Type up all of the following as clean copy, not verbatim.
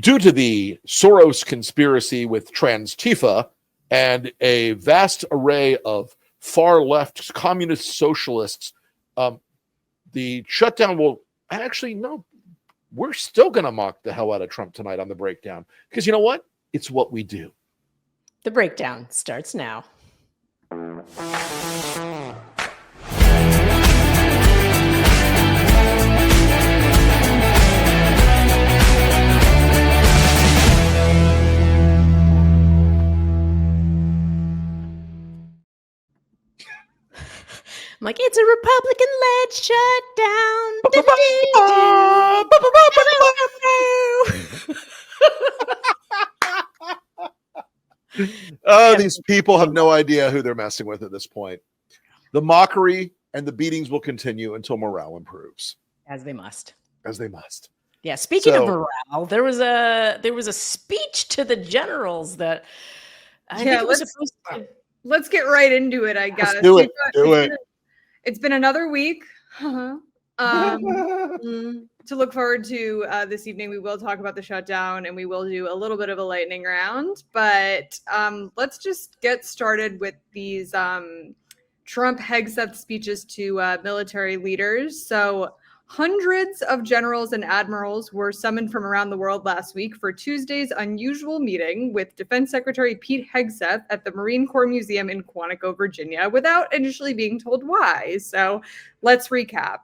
due to the Soros conspiracy with Trans-Tifa and a vast array of far-left communist socialists, the shutdown will actually, no, we're still going to mock the hell out of Trump tonight on The Breakdown. Because you know what? It's what we do. The Breakdown starts now. I'm like, it's a Republican-led shutdown. Oh, these people have no idea who they're messing with at this point. The mockery and the beatings will continue until morale improves. As they must. As they must. Yeah, speaking of morale, there was a speech to the generals that I think it was supposed to... Let's get right into it, I guess. Let's do it. It's been another week to look forward to this evening. We will talk about the shutdown and we will do a little bit of a lightning round. But let's just get started with these Trump Hegseth speeches to military leaders. So hundreds of generals and admirals were summoned from around the world last week for Tuesday's unusual meeting with Defense Secretary Pete Hegseth at the Marine Corps Museum in Quantico, Virginia, without initially being told why. So let's recap.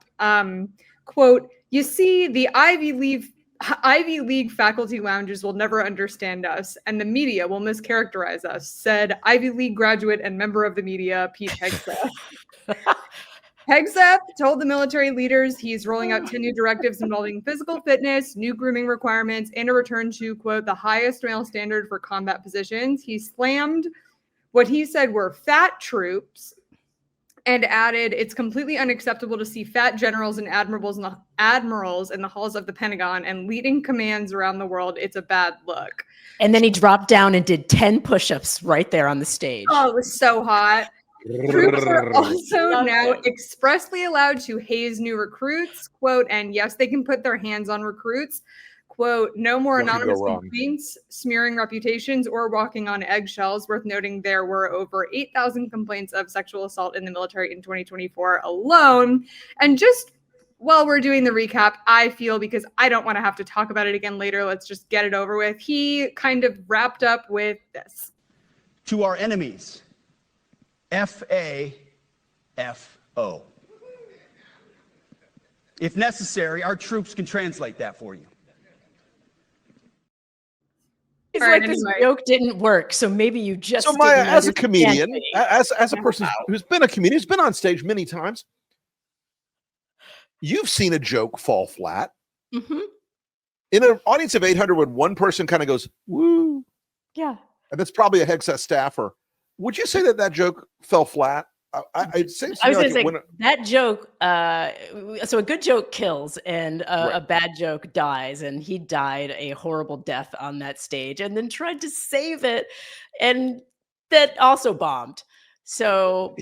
Quote, you see, the Ivy League faculty lounges will never understand us, and the media will mischaracterize us, said Ivy League graduate and member of the media, Pete Hegseth. Hegseth told the military leaders he's rolling out 10 new directives involving physical fitness, new grooming requirements, and a return to, quote, the highest male standard for combat positions. He slammed what he said were fat troops and added, it's completely unacceptable to see fat generals and admirals in the halls of the Pentagon and leading commands around the world. It's a bad look. And then he dropped down and did 10 push-ups right there on the stage. Oh, it was so hot. Troops are also now expressly allowed to haze new recruits, quote, and yes, they can put their hands on recruits, quote, no more anonymous complaints, smearing reputations, or walking on eggshells. Worth noting there were over 8,000 complaints of sexual assault in the military in 2024 alone. And just while we're doing the recap, I feel, because I don't want to have to talk about it again later, let's just get it over with. He kind of wrapped up with this. To our enemies, F-A-F-O. If necessary, our troops can translate that for you. It's like this joke didn't work, so maybe you just. So Maya, as a comedian, as a person who's been a comedian, who's been on stage many times, you've seen a joke fall flat. Mm-hmm. In an audience of 800, when one person kind of goes, woo. Yeah. And that's probably a Hegseth staffer. Would you say that joke fell flat? I was going to say that joke. So a good joke kills, and a bad joke dies. And he died a horrible death on that stage, and then tried to save it, and that also bombed. So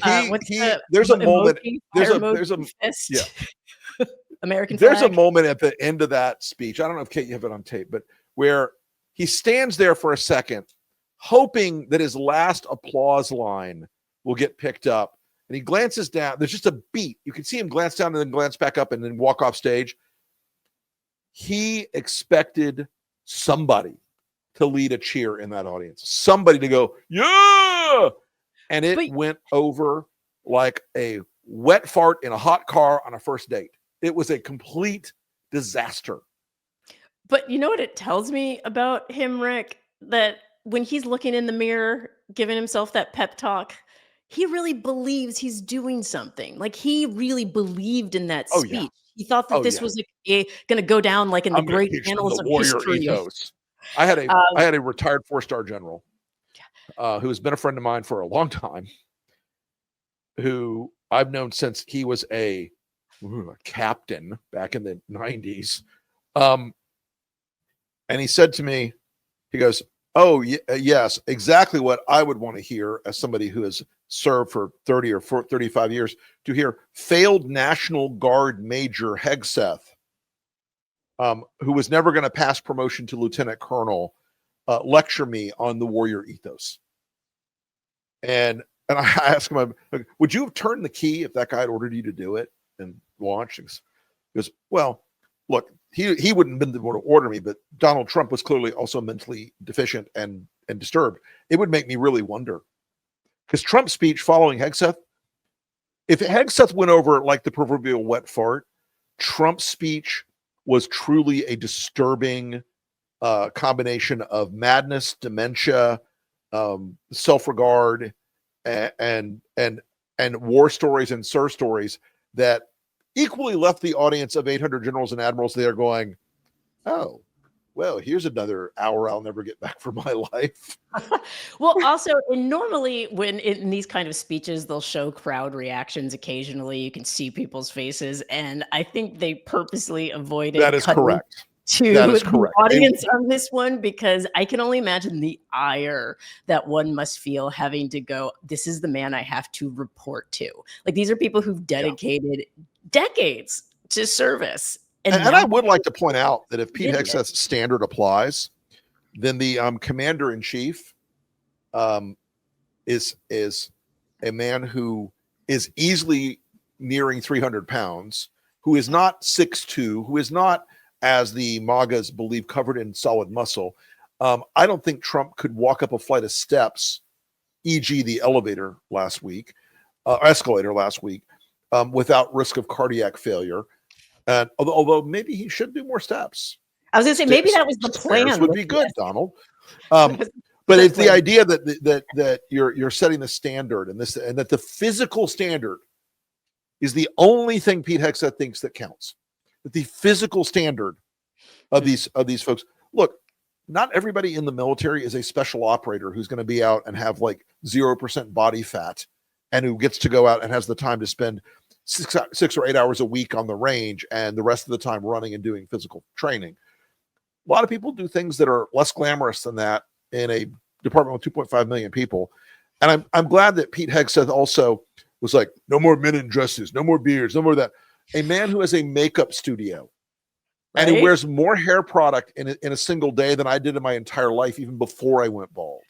there's a moment. There's a American. There's a moment at the end of that speech. I don't know if Kate, you have it on tape, but where he stands there for a second, hoping that his last applause line will get picked up. And he glances down. There's just a beat. You can see him glance down and then glance back up and then walk off stage. He expected somebody to lead a cheer in that audience. Somebody to go, yeah! And it went over like a wet fart in a hot car on a first date. It was a complete disaster. But you know what it tells me about him, Rick? That when he's looking in the mirror, giving himself that pep talk, he really believes he's doing something. Like, he really believed in that speech. Yeah. He thought that this was going to go down like in the great annals of history. Ethos. I had a retired 4-star general who has been a friend of mine for a long time, who I've known since he was a captain back in the 90s. And he said to me, he goes, oh, yes, exactly what I would want to hear as somebody who has served for 30 or 35 years, to hear failed National Guard Major Hegseth who was never going to pass promotion to lieutenant colonel, lecture me on the warrior ethos. And I asked him, would you have turned the key if that guy had ordered you to do it and launched? He goes, well, look, he wouldn't have been the one to order me, but Donald Trump was clearly also mentally deficient and disturbed. It would make me really wonder. Because Trump's speech following Hegseth, if Hegseth went over like the proverbial wet fart, Trump's speech was truly a disturbing combination of madness, dementia, self-regard, and war stories and sir stories that equally left the audience of 800 generals and admirals there going, oh, well, here's another hour I'll never get back from my life. Well, also, and normally when in these kind of speeches, they'll show crowd reactions occasionally. You can see people's faces. And I think they purposely avoided that is correct. To that is the correct. audience on this one, because I can only imagine the ire that one must feel having to go, this is the man I have to report to. Like, these are people who've dedicated decades to service. And I would like to point out that if Pete Hegseth's standard applies, then the commander-in-chief is a man who is easily nearing 300 pounds, who is not 6'2", who is not, as the MAGAs believe, covered in solid muscle. I don't think Trump could walk up a flight of steps, e.g. the escalator last week, without risk of cardiac failure. And although maybe he should do more steps. I was going to say, maybe that was the plan. Would be good, Donald. But it's the idea that you're setting the standard, and that the physical standard is the only thing Pete Hegseth thinks that counts. That the physical standard of these folks. Look, not everybody in the military is a special operator who's going to be out and have like 0% body fat, and who gets to go out and has the time to spend 6 or 8 hours a week on the range and the rest of the time running and doing physical training. A lot of people do things that are less glamorous than that in a department with 2.5 million people. And I'm glad that Pete Hegseth also was like, no more men in dresses, no more beards, no more of that. A man who has a makeup studio and who wears more hair product in a single day than I did in my entire life, even before I went bald.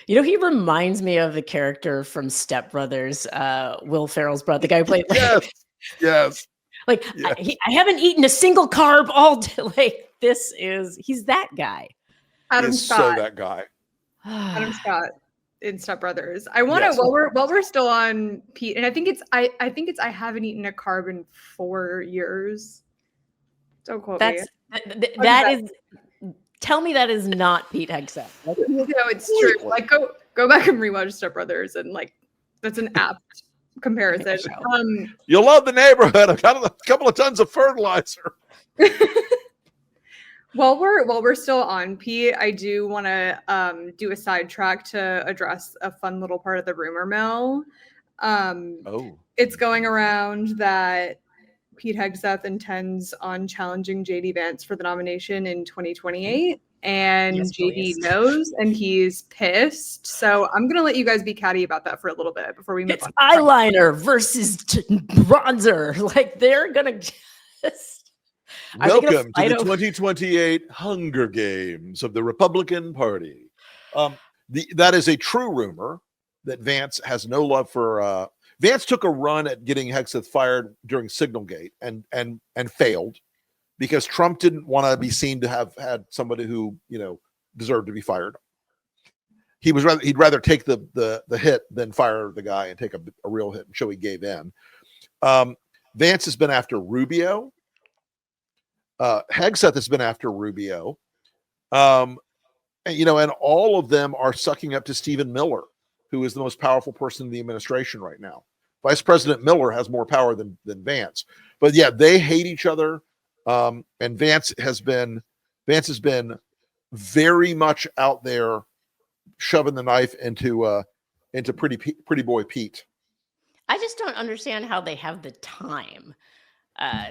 You know, he reminds me of the character from Step Brothers, Will Ferrell's brother, the guy who played. Like, yes. Like, I haven't eaten a single carb all day. Like, he's that guy. Adam Scott. So that guy. Adam Scott in Step Brothers. I want to, while we're still on Pete, and I think it's I haven't eaten a carb in 4 years. Don't quote me. That is. Tell me that is not Pete Hegseth. No, it's true. Like, go back and rewatch Step Brothers, and like, that's an apt comparison. You'll love the neighborhood. I've got a couple of tons of fertilizer. While we're still on Pete, I do want to do a sidetrack to address a fun little part of the rumor mill. It's going around that Pete Hegseth intends on challenging JD Vance for the nomination in 2028, and yes, JD knows, and he's pissed. So I'm gonna let you guys be catty about that for a little bit before we move on. Eyeliner versus bronzer, like they're gonna just. Welcome to the 2028 Hunger Games of the Republican Party. That is a true rumor that Vance has no love for. Vance took a run at getting Hegseth fired during Signalgate and failed because Trump didn't want to be seen to have had somebody who, deserved to be fired. He'd rather take the hit than fire the guy and take a real hit and show he gave in. Vance has been after Rubio. Hegseth has been after Rubio. And all of them are sucking up to Stephen Miller, who is the most powerful person in the administration right now. Vice President Miller has more power than Vance. But yeah, they hate each other. And Vance has been very much out there shoving the knife into pretty boy Pete. I just don't understand how they have the time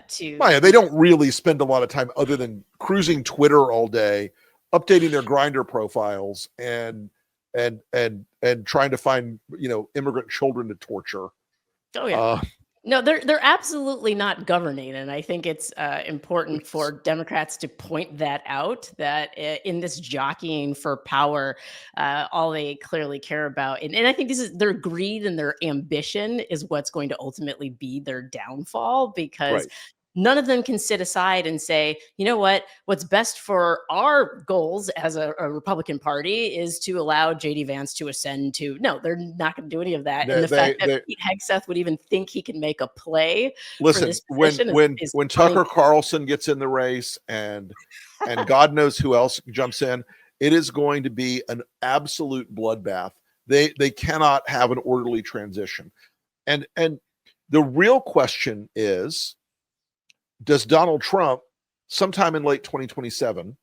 to. Maya, they don't really spend a lot of time other than cruising Twitter all day, updating their Grindr profiles, and trying to find immigrant children to torture. Oh yeah. No, they're absolutely not governing, and I think it's important for Democrats to point that out. That in this jockeying for power, all they clearly care about, and I think this is their greed and their ambition is what's going to ultimately be their downfall, because Right. none of them can sit aside and say, you know what, what's best for our goals as a Republican Party is to allow JD Vance to ascend to. No, they're not going to do any of that. And the fact that Pete Hegseth would even think he can make a play for this position when Tucker Carlson gets in the race and God knows who else jumps in, it is going to be an absolute bloodbath. They cannot have an orderly transition. And the real question is, does Donald Trump sometime in late 2027,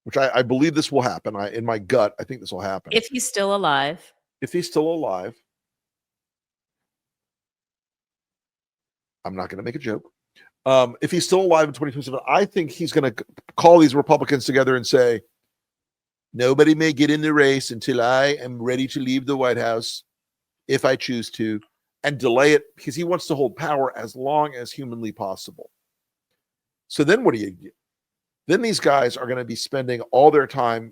which I believe this will happen, in my gut, I think this will happen. If he's still alive. If he's still alive. I'm not going to make a joke. If he's still alive in 2027, I think he's going to call these Republicans together and say, nobody may get in the race until I am ready to leave the White House, if I choose to, and delay it because he wants to hold power as long as humanly possible. So then what do you do? Then these guys are going to be spending all their time,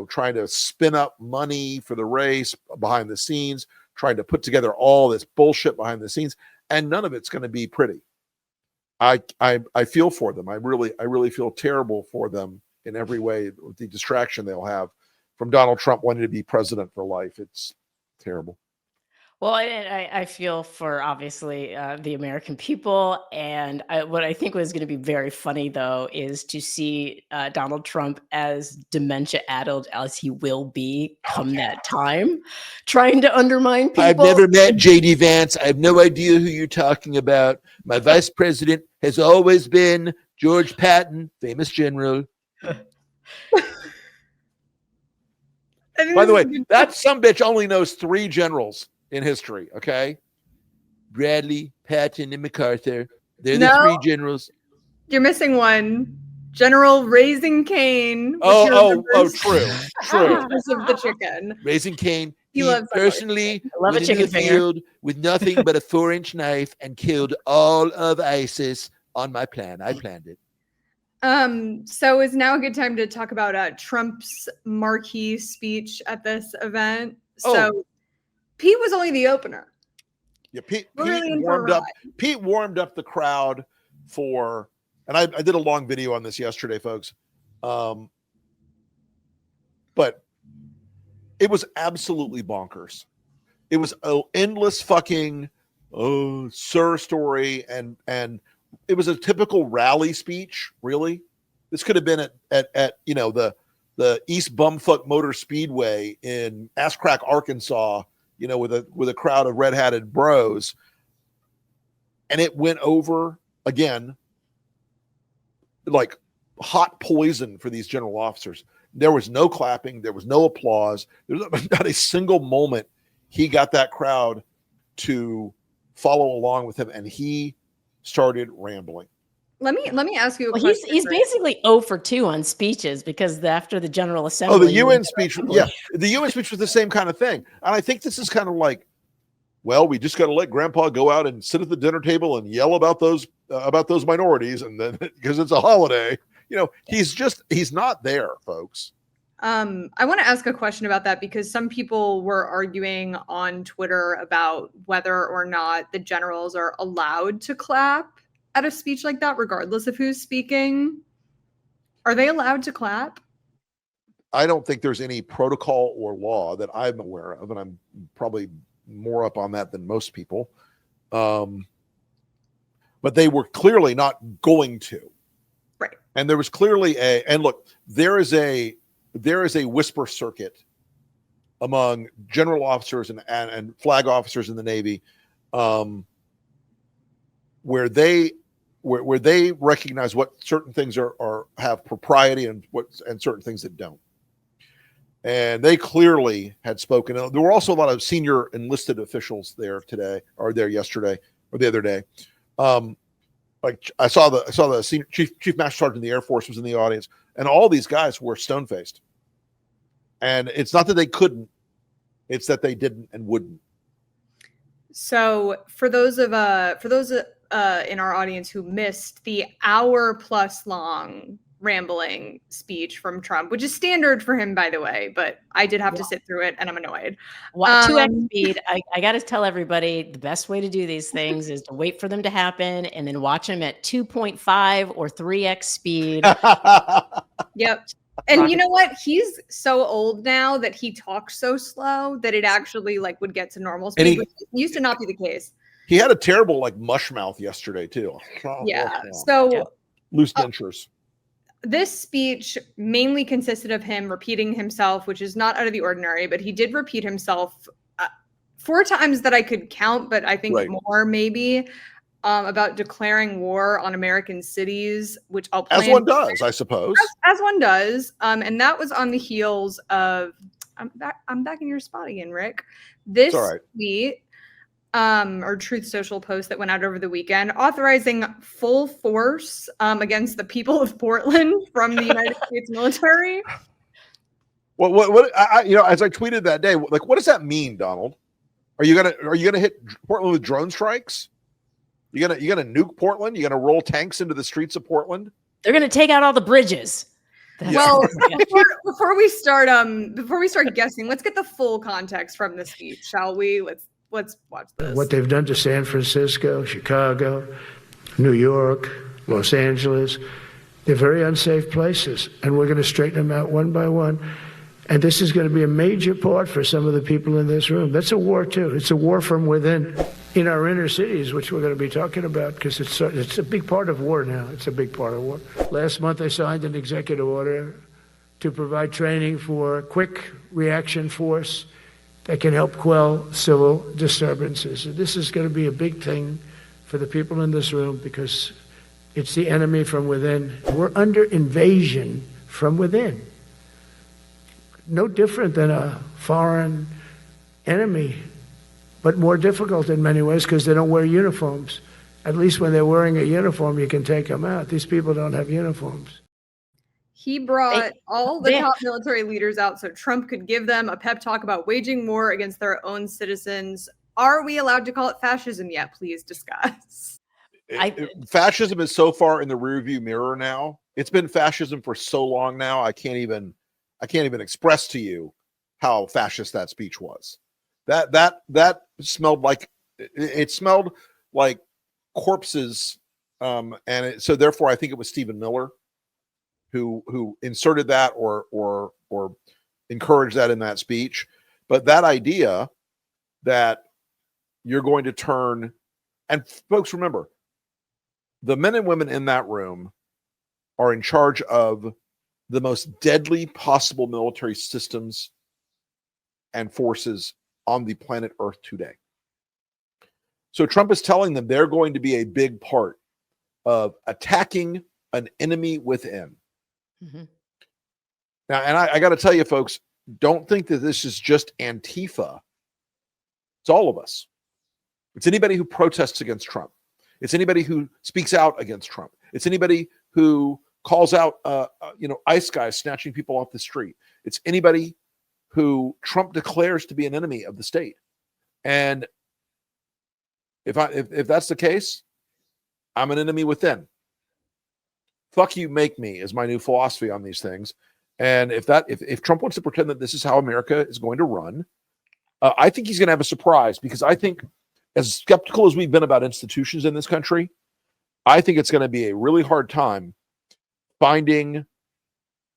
trying to spin up money for the race behind the scenes, trying to put together all this bullshit behind the scenes, and none of it's going to be pretty. I feel for them. I really feel terrible for them in every way with the distraction they'll have from Donald Trump wanting to be president for life. It's terrible. Well, I feel for obviously the American people, and what I think was going to be very funny though is to see Donald Trump as dementia-addled as he will be come that time, trying to undermine people. I've never met JD Vance. I have no idea who you're talking about. My vice president has always been George Patton, famous general. By the way, that sumbitch only knows 3 generals in history, okay? Bradley, Patton, and MacArthur. They're the 3 generals. You're missing one. General Raising Cane. True. Of the chicken. Raising Cane. He loves personally love a chicken field with nothing but a 4-inch knife and killed all of ISIS on my plan. I planned it. So is now a good time to talk about Trump's marquee speech at this event. So Pete was only the opener. Yeah, Pete warmed up. Pete warmed up the crowd for, and I did a long video on this yesterday, folks. But it was absolutely bonkers. It was an endless fucking sir story, and it was a typical rally speech. Really, this could have been at the East Bumfuck Motor Speedway in Ass Crack, Arkansas. With a crowd of red-hatted bros, and it went over again like hot poison for these general officers. There was no clapping, there was no applause, there was not a single moment he got that crowd to follow along with him, and he started rambling. Let me ask you a question. He's basically 0 for 2 on speeches, because after the General Assembly. The UN speech. Yeah, the UN speech was the same kind of thing. And I think this is kind of like, well, we just got to let Grandpa go out and sit at the dinner table and yell about those minorities, and then because it's a holiday, he's not there, folks. I want to ask a question about that, because some people were arguing on Twitter about whether or not the generals are allowed to clap at a speech like that, regardless of who's speaking. Are they allowed to clap? I don't think there's any protocol or law that I'm aware of, and I'm probably more up on that than most people. But they were clearly not going to. Right. And there was clearly and look, there is a whisper circuit among general officers and flag officers in the Navy, where they recognize what certain things are have propriety and certain things that don't. And they clearly had spoken. There were also a lot of senior enlisted officials there today, or there yesterday, or the other day. Like I saw the senior chief master sergeant of the Air Force was in the audience, and all these guys were stone faced. And it's not that they couldn't; it's that they didn't and wouldn't. So for those in our audience who missed the hour-plus long rambling speech from Trump, which is standard for him, by the way, but I did have to sit through it, and I'm annoyed. 2x speed. I got to tell everybody the best way to do these things is to wait for them to happen and then watch them at 2.5 or 3x speed. Yep. And you know what? He's so old now that he talks so slow that it actually like would get to normal speed, which used to not be the case. He had a terrible like mush mouth yesterday too. Yeah. So loose dentures. This speech mainly consisted of him repeating himself, which is not out of the ordinary, but he did repeat himself 4 times that I could count, but I think more maybe. About declaring war on American cities, which I'll play. As one does, I suppose. As one does. And that was on the heels of, I'm back in your spot again, Rick. This tweet, or Truth Social post that went out over the weekend, authorizing full force against the people of Portland from the United States military. What as I tweeted that day, like, what does that mean, Donald? Are you gonna hit Portland with drone strikes? You gonna nuke Portland? You gonna roll tanks into the streets of Portland? They're gonna take out all the bridges. Well, before we start guessing, let's get the full context from the speech, shall we? Let's watch this. What they've done to San Francisco, Chicago, New York, Los Angeles, they're very unsafe places, and we're going to straighten them out one by one. And this is going to be a major part for some of the people in this room. That's a war too. It's a war from within. In our inner cities, which we're going to be talking about, because it's a big part of war now. It's a big part of war. Last month, I signed an executive order to provide training for quick reaction force that can help quell civil disturbances. And this is going to be a big thing for the people in this room because it's the enemy from within. We're under invasion from within. No different than a foreign enemy, but more difficult in many ways because they don't wear uniforms. At least when they're wearing a uniform, you can take them out. These people don't have uniforms. He brought all the top military leaders out so Trump could give them a pep talk about waging war against their own citizens. Are we allowed to call it fascism yet? Please discuss. Fascism is so far in the rearview mirror now. It's been fascism for so long now. I can't even express to you how fascist that speech was. That smelled like corpses, so therefore I think it was Stephen Miller who inserted that or encouraged that in that speech. But that idea that you're going to turn, and folks, remember, the men and women in that room are in charge of the most deadly possible military systems and forces on the planet Earth today. So Trump is telling them they're going to be a big part of attacking an enemy within. Mm-hmm. Now, and I got to tell you, folks, don't think that this is just Antifa. It's all of us. It's anybody who protests against Trump. It's anybody who speaks out against Trump. It's anybody who calls out, ICE guys snatching people off the street. It's anybody who Trump declares to be an enemy of the state. And if that's the case, I'm an enemy within. Fuck you, make me is my new philosophy on these things. And if Trump wants to pretend that this is how America is going to run, I think he's going to have a surprise, because I think, as skeptical as we've been about institutions in this country, I think it's going to be a really hard time finding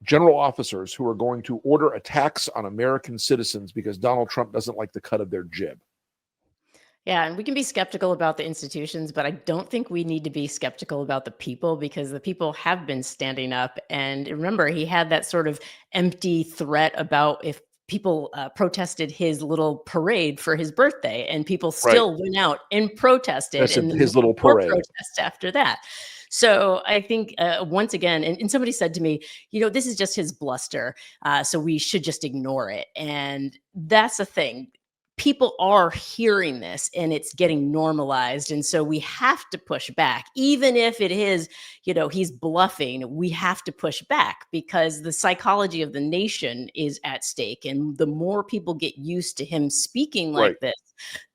general officers who are going to order attacks on American citizens because Donald Trump doesn't like the cut of their jib. Yeah, and we can be skeptical about the institutions, but I don't think we need to be skeptical about the people, because the people have been standing up. And remember, he had that sort of empty threat about if people protested his little parade for his birthday, and people still went out and protested. That's and his little parade. Protest after that. So I think once again, and somebody said to me, this is just his bluster. So we should just ignore it. And that's the thing. People are hearing this and it's getting normalized. And so we have to push back, even if it is, he's bluffing. We have to push back because the psychology of the nation is at stake. And the more people get used to him speaking like this,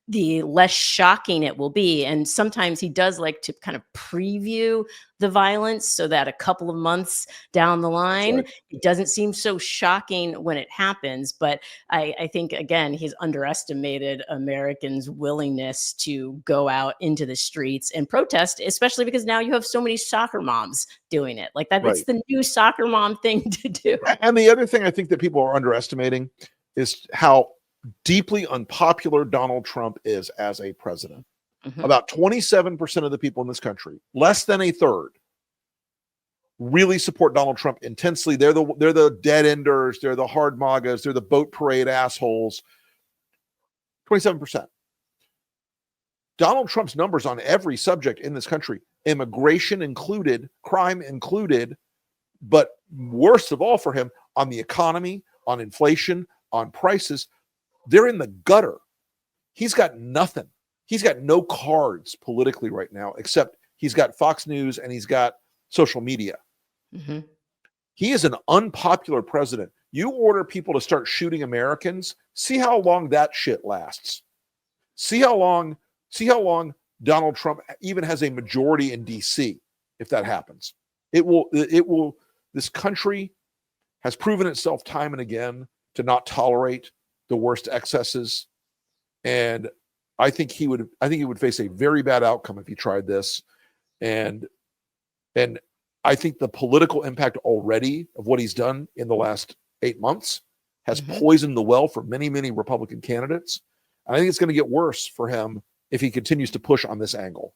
the less shocking it will be. And sometimes he does like to kind of preview the violence so that a couple of months down the line, right. it doesn't seem so shocking when it happens. But I think, again, he's underestimated Americans' willingness to go out into the streets and protest, especially because now you have so many soccer moms doing it. Like that, it's Right. the new soccer mom thing to do. And the other thing I think that people are underestimating is how deeply unpopular Donald Trump is as a president. Mhm. About 27% of the people in this country, less than a third, really support Donald Trump intensely. They're the dead enders, they're the hard MAGAs, they're the boat parade assholes. 27%. Donald Trump's numbers on every subject in this country, immigration included, crime included, but worst of all for him, on the economy, on inflation, on prices, they're in the gutter. He's got nothing. He's got no cards politically right now, except he's got Fox News and he's got social media. Mhm. He is an unpopular president. You order people to start shooting Americans, see how long that shit lasts. See how long Donald Trump even has a majority in DC if that happens. It will this country has proven itself time and again to not tolerate the worst excesses, and I think he would face a very bad outcome if he tried this, and I think the political impact already of what he's done in the last 8 months has poisoned the well for many Republican candidates. And I think it's going to get worse for him if he continues to push on this angle.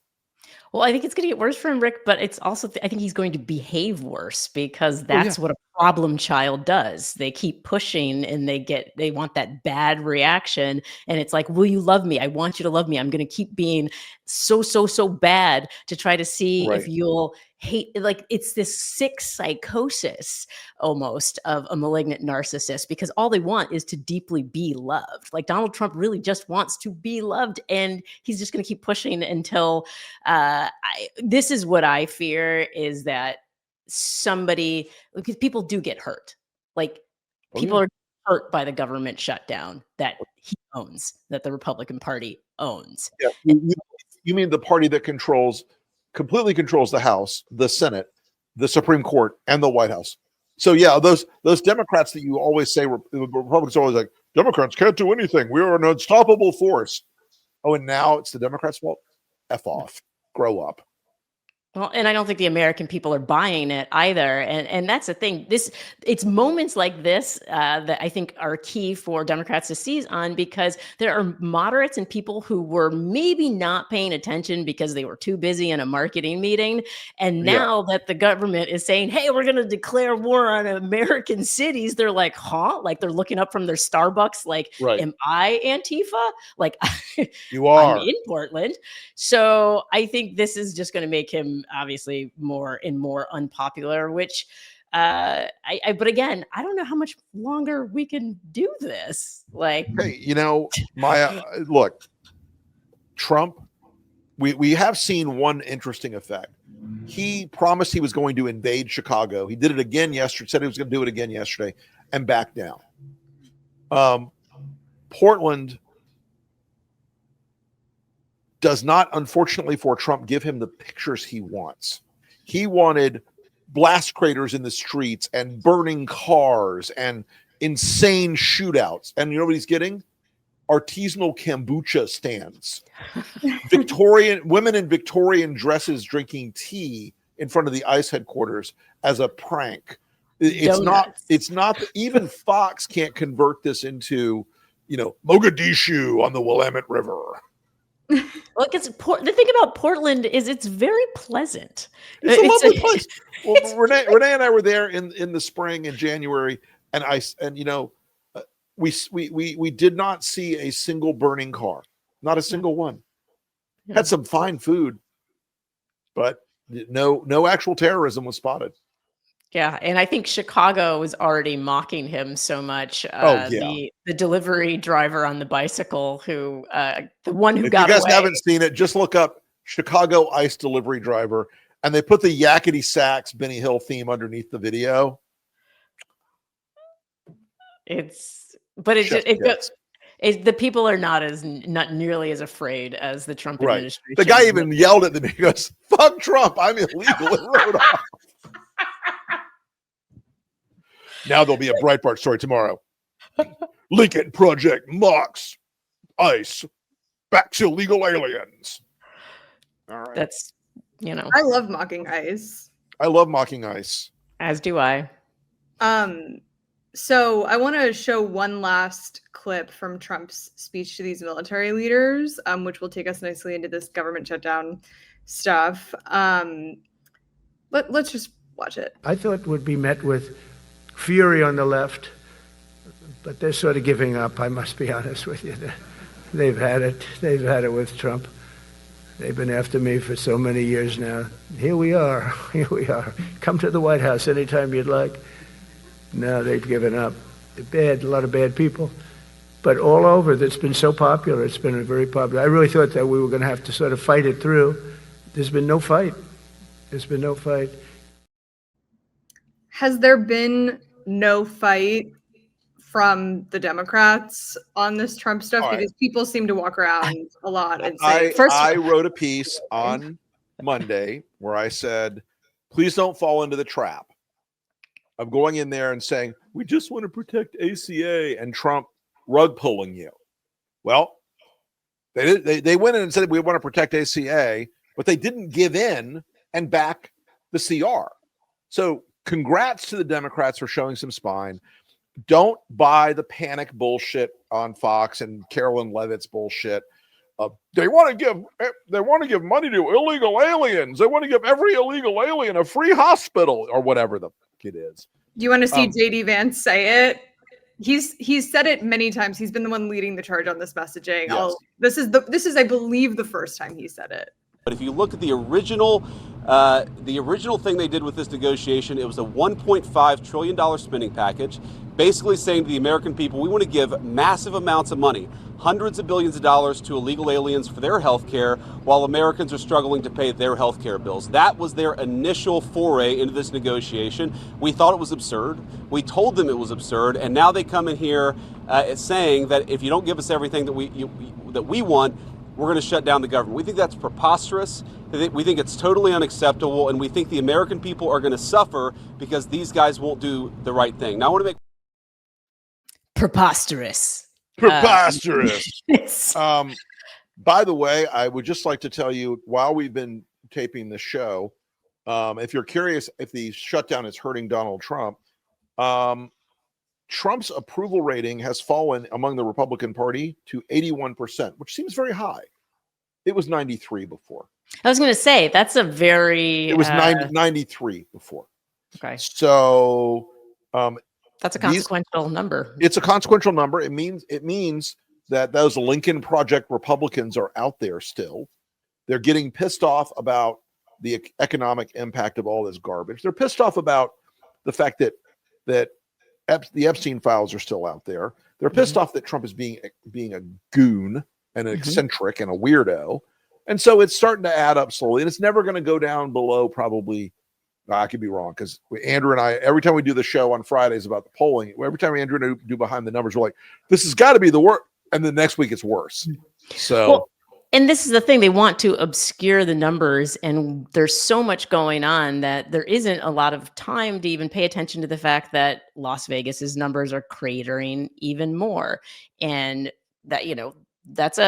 Well, I think it's going to get worse for him, Rick, but it's also, I think he's going to behave worse because that's what a problem child does. They keep pushing and they want that bad reaction. And it's like, will you love me? I want you to love me. I'm going to keep being so bad to try to see if you'll hate. Like, it's this sick psychosis almost of a malignant narcissist because all they want is to deeply be loved. Like Donald Trump really just wants to be loved, and he's just going to keep pushing until this is what I fear, is that somebody, because people do get hurt. Like people are hurt by the government shutdown that he owns, that the Republican Party owns. Yeah. You mean the party that completely controls the House, the Senate, the Supreme Court, and the White House. So yeah, those Democrats that you always say, Republicans are always like, Democrats can't do anything. We are an unstoppable force. Oh, and now it's the Democrats' fault? F off. Grow up. Well, and I don't think the American people are buying it either. And that's the thing. It's moments like this that I think are key for Democrats to seize on, because there are moderates and people who were maybe not paying attention because they were too busy in a marketing meeting. And now that the government is saying, hey, we're going to declare war on American cities, they're like, huh? Like they're looking up from their Starbucks, like, am I Antifa? Like, you are. I'm in Portland. So I think this is just going to make him obviously more unpopular, which but again, I don't know how much longer we can do this. Like, hey, my look, Trump, we have seen one interesting effect. He promised he was going to invade Chicago. He did it again yesterday, said he was going to do it again yesterday, and back down. Portland does not, unfortunately for Trump, give him the pictures he wants. He wanted blast craters in the streets and burning cars and insane shootouts. And you know what he's getting? Artisanal kombucha stands. Women in Victorian dresses drinking tea in front of the ICE headquarters as a prank. It's not, even Fox can't convert this into, Mogadishu on the Willamette River. Well, the thing about Portland is it's very pleasant. It's a lovely place. Well, Renee and I were there in the spring in January, and we did not see a single burning car, not a single one. Had some fine food, but no actual terrorism was spotted. Yeah, and I think Chicago was already mocking him so much. The delivery driver on the bicycle, who the one who got away. If you guys haven't seen it, just look up Chicago ICE delivery driver, and they put the Yakety Sax Benny Hill theme underneath the video. It goes. The people are not nearly as afraid as the Trump Right. administration. The guy even yelled at them. He goes, "Fuck Trump! I'm illegal," and wrote off. Now there'll be a Breitbart story tomorrow. Lincoln Project mocks ICE backs illegal aliens. All right. That's, I love mocking ICE. I love mocking ICE. as do I. So I want to show one last clip from Trump's speech to these military leaders, which will take us nicely into this government shutdown stuff. Let's just watch it. I thought would be met with fury on the left, but they're sort of giving up, I must be honest with you. They've had it. They've had it with Trump. They've been after me for so many years now. Here we are. Here we are. Come to the White House anytime you'd like. No, they've given up. They're bad, a lot of bad people. But all over, that's been so popular. It's been very popular. I really thought that we were going to have to sort of fight it through. There's been no fight. There's been no fight. Has there been no fight from the Democrats on this Trump stuff? All right. Because people seem to walk around a lot and I say, wrote a piece on Monday where I said, please don't fall into the trap of going in there and saying, we just want to protect ACA and Trump rug pulling you. Well, they went in and said, we want to protect ACA, but they didn't give in and back the CR. So congrats to the Democrats for showing some spine. Don't buy the panic bullshit on Fox and Carolyn Levitt's bullshit. They want to give money to illegal aliens. They want to give every illegal alien a free hospital or whatever the it is. do you want to see JD Vance say it? He's said it many times. He's been the one leading the charge on this messaging. Yes. This is I believe the first time he said it. But if you look at the original thing they did with this negotiation, it was a $1.5 trillion spending package, basically saying to the American people, we want to give massive amounts of money, hundreds of billions of dollars to illegal aliens for their health care, while Americans are struggling to pay their health care bills. That was their initial foray into this negotiation. We thought it was absurd. We told them it was absurd, and now they come in here saying that if you don't give us everything that we want, we're going to shut down the government. We think that's preposterous. We think it's totally unacceptable, and we think the American people are going to suffer because these guys won't do the right thing. Now, I want to make Preposterous. Preposterous. By the way, I would just like to tell you, while we've been taping the show, if you're curious if the shutdown is hurting Donald Trump, Trump's approval rating has fallen among the Republican Party to 81%, which seems very high. It was 93 before. I was going to say, that's a very... It was 93 before. Okay. So... that's a consequential number. It's a consequential number. It means that those Lincoln Project Republicans are out there still. They're getting pissed off about the economic impact of all this garbage. They're pissed off about the fact that the Epstein files are still out there. They're pissed off that Trump is being a goon and an eccentric and a weirdo. And so it's starting to add up slowly. And it's never going to go down below probably, I could be wrong, because Andrew and I, every time we do the show on Fridays about the polling, every time Andrew and I do behind the numbers, we're like, this has got to be the worst. And the next week it's worse. So... Well, and this is the thing, they want to obscure the numbers, and there's so much going on that there isn't a lot of time to even pay attention to the fact that Las Vegas's numbers are cratering even more. And that, that's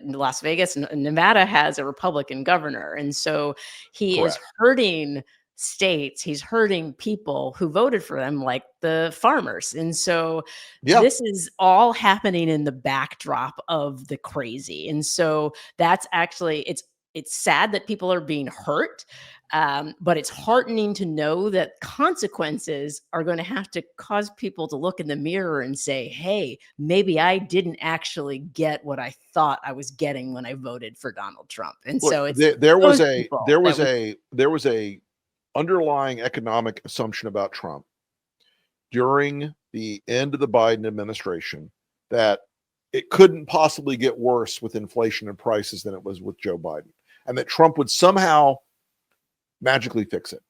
Las Vegas, Nevada has a Republican governor. And so he Correct. is hurting states, he's hurting people who voted for them, like the farmers. And so this is all happening in the backdrop of the crazy. And so that's actually, it's sad that people are being hurt, but it's heartening to know that consequences are going to have to cause people to look in the mirror and say, hey, maybe I didn't actually get what I thought I was getting when I voted for Donald Trump. And Look, so it's there was a underlying economic assumption about Trump during the end of the Biden administration that it couldn't possibly get worse with inflation and prices than it was with Joe Biden, and that Trump would somehow magically fix it.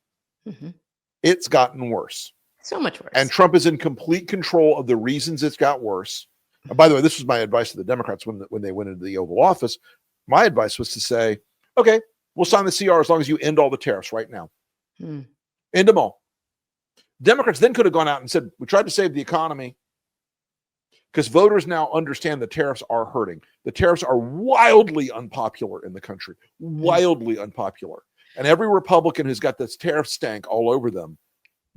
It's gotten worse. So much worse. And Trump is in complete control of the reasons it's got worse. And by the way, this was my advice to the Democrats when they went into the Oval Office. My advice was to say, okay, we'll sign the CR as long as you end all the tariffs right now. End them all. Democrats then could have gone out and said, we tried to save the economy, because voters now understand the tariffs are hurting. The tariffs are wildly unpopular in the country, wildly unpopular. And every Republican who's got this tariff stank all over them,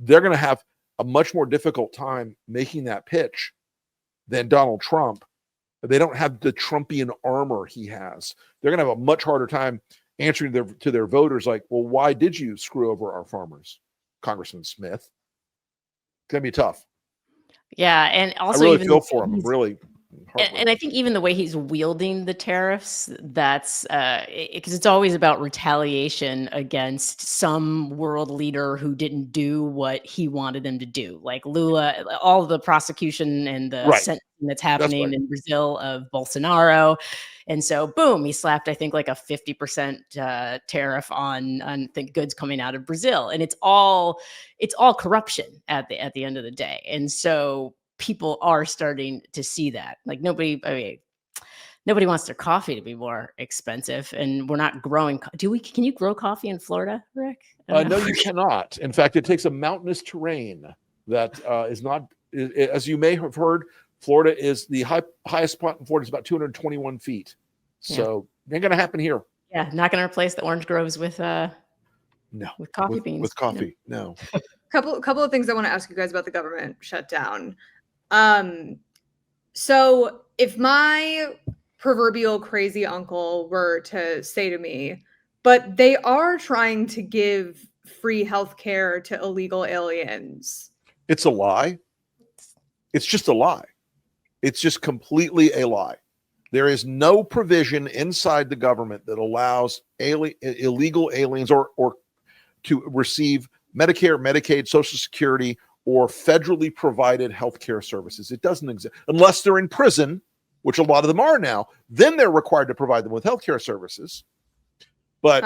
they're going to have a much more difficult time making that pitch than Donald Trump. They don't have the Trumpian armor he has. They're going to have a much harder time answering to their voters like, well, why did you screw over our farmers, Congressman Smith? It's going to be tough. Yeah, and also I really even feel for him. I'm really and I think even the way he's wielding the tariffs, that's because it's always about retaliation against some world leader who didn't do what he wanted them to do. Like Lula, all the prosecution and the sentencing that's happening in Brazil of Bolsonaro. And so, boom, he slapped, I think, like a 50% tariff on goods coming out of Brazil, and it's all corruption at the end of the day. And so, people are starting to see that. Like nobody wants their coffee to be more expensive, and we're not growing. Can you grow coffee in Florida, Rick? No, you cannot. In fact, it takes a mountainous terrain that is not, as you may have heard. Florida is the highest spot in Florida is about 221 feet. So ain't going to happen here. Yeah, not going to replace the orange groves with with coffee beans. With coffee, no. Couple of things I want to ask you guys about the government shutdown. So if my proverbial crazy uncle were to say to me, but they are trying to give free healthcare to illegal aliens. It's a lie. It's just a lie. It's just completely a lie. There is no provision inside the government that allows illegal aliens or to receive Medicare, Medicaid, Social Security, or federally provided healthcare services. It doesn't exist unless they're in prison, which a lot of them are now. Then they're required to provide them with healthcare services. But